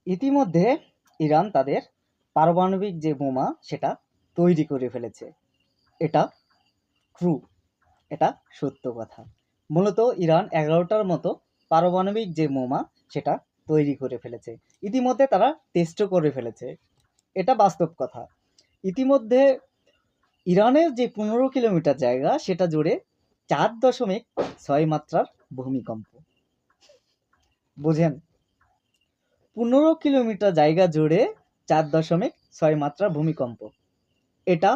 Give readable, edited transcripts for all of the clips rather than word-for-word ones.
ইতিমধ্যে ইরান তাদের পারমাণবিক যে বোমা সেটা তৈরি করে ফেলেছে। এটা ট্রু, এটা সত্য কথা। মূলত ইরান 11টার মতো পারমাণবিক যে বোমা সেটা তৈরি করে ফেলেছে। ইতিমধ্যে তারা টেস্টও করে ফেলেছে। এটা বাস্তব কথা। ইতিমধ্যে ইরানের যে 15 কিলোমিটার জায়গা সেটা জুড়ে 4.6 মাত্রার ভূমিকম্প। বুঝেন? 15 কিলোমিটার জায়গা জুড়ে 4.6 মাত্রার ভূমিকম্প। এটা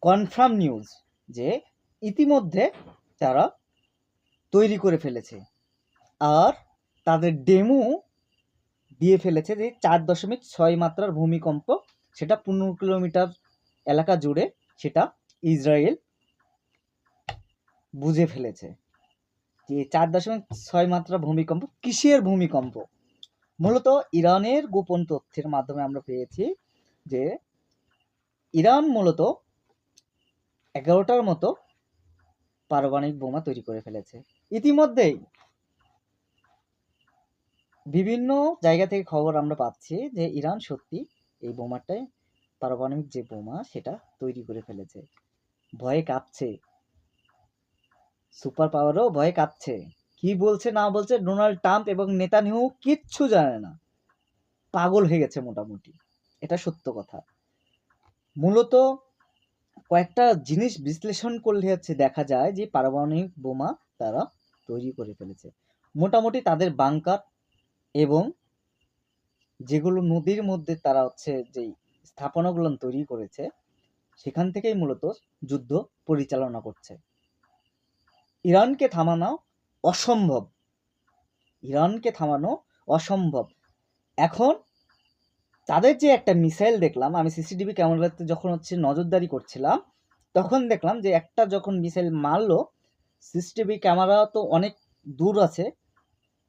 কনফার্ম নিউজ যে ইতিমধ্যে তারা তৈরি করে ফেলেছে। আর তাদের ডেমো দিয়ে ফেলেছে যে 4.6 মাত্রার ভূমিকম্প, সেটা 15 কিলোমিটার এলাকা জুড়ে সেটা ইসরায়েল বুঝে ফেলেছে যে 4.6 মাত্রা ভূমিকম্প কিসের ভূমিকম্প। মূলত ইরানের গোপন তথ্যের মাধ্যমে আমরা পেয়েছি যে ইরান মূলত 11টার মতো পারমাণবিক বোমা তৈরি করে ফেলেছে। ইতিমধ্যেই বিভিন্ন জায়গা থেকে খবর আমরা পাচ্ছি যে ইরান সত্যি এই বোমাটাই পারমাণবিক যে বোমা সেটা তৈরি করে ফেলেছে। ভয়ে কাঁপছে, সুপার পাওয়ারও ভয়ে কাঁপছে। কি বলছে না বলছে ডোনাল্ড ট্রাম্প এবং নেতানিয়াহু কিচ্ছু জানে না, পাগল হয়ে গেছে মোটামুটি। এটা সত্য কথা। মূলত কয়েকটা জিনিস বিশ্লেষণ করলে হচ্ছে দেখা যায় যে পারমাণবিক বোমা তারা তৈরি করে ফেলেছে। মোটামুটি তাদের বাংকার এবং যেগুলো নদীর মধ্যে তারা হচ্ছে যেই স্থাপনাগুলো তৈরি করেছে সেখান থেকেই মূলত যুদ্ধ পরিচালনা করছে। ইরানকে থামানো অসম্ভব, ইরানকে থামানো অসম্ভব। এখন তাদের যে একটা মিসাইল দেখলাম আমি সিসিটিভি ক্যামেরাতে যখন হচ্ছে নজরদারি করছিলাম, তখন দেখলাম যে একটা যখন মিসাইল মারলো, সিসিটিভি ক্যামেরা তো অনেক দূর আছে,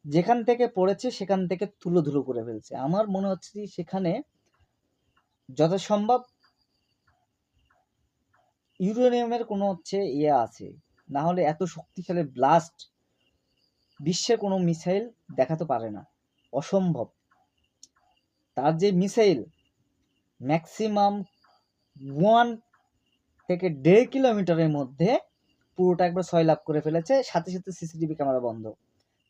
যেখান থেকে পড়েছে সেখান থেকে ধুলো করে ফেলছে। আমার মনে হচ্ছে যে সেখানে যথাসম্ভব ইউরেনিয়ামের কোনো হচ্ছে ইয়ে আছে, না হলে এত শক্তিশালী ব্লাস্ট বিশ্বের কোনো মিসাইল দেখাতে পারে না, অসম্ভব। তার যে মিসাইল ম্যাক্সিমাম 1 থেকে 1.5 কিলোমিটারের মধ্যে পুরোটা একবার সয়লাব করে ফেলেছে, সাথে সাথে সিসিটিভি ক্যামেরা বন্ধ।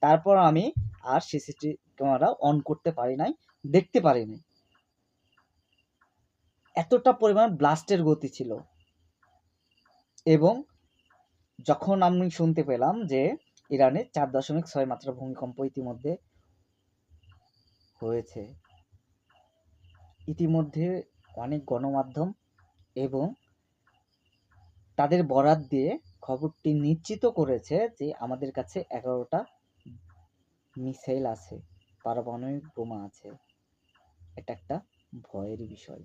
তারপর আমি আর সিসিটিভি ক্যামেরা অন করতে পারি নাই, দেখতে পারি নাই। এতটা পরিমাণ ব্লাস্টের গতি ছিল। এবং যখন আমি শুনতে পেলাম যে ইরানে 4.6 মাত্রা ভূমিকম্প ইতিমধ্যে হয়েছে, ইতিমধ্যে অনেক গণমাধ্যম এবং তাদের বরাত দিয়ে খবরটি নিশ্চিত করেছে যে আমাদের কাছে 11টা মিসাইল আছে, পারমাণবিক বোমা আছে। এটা একটা ভয়ের বিষয়।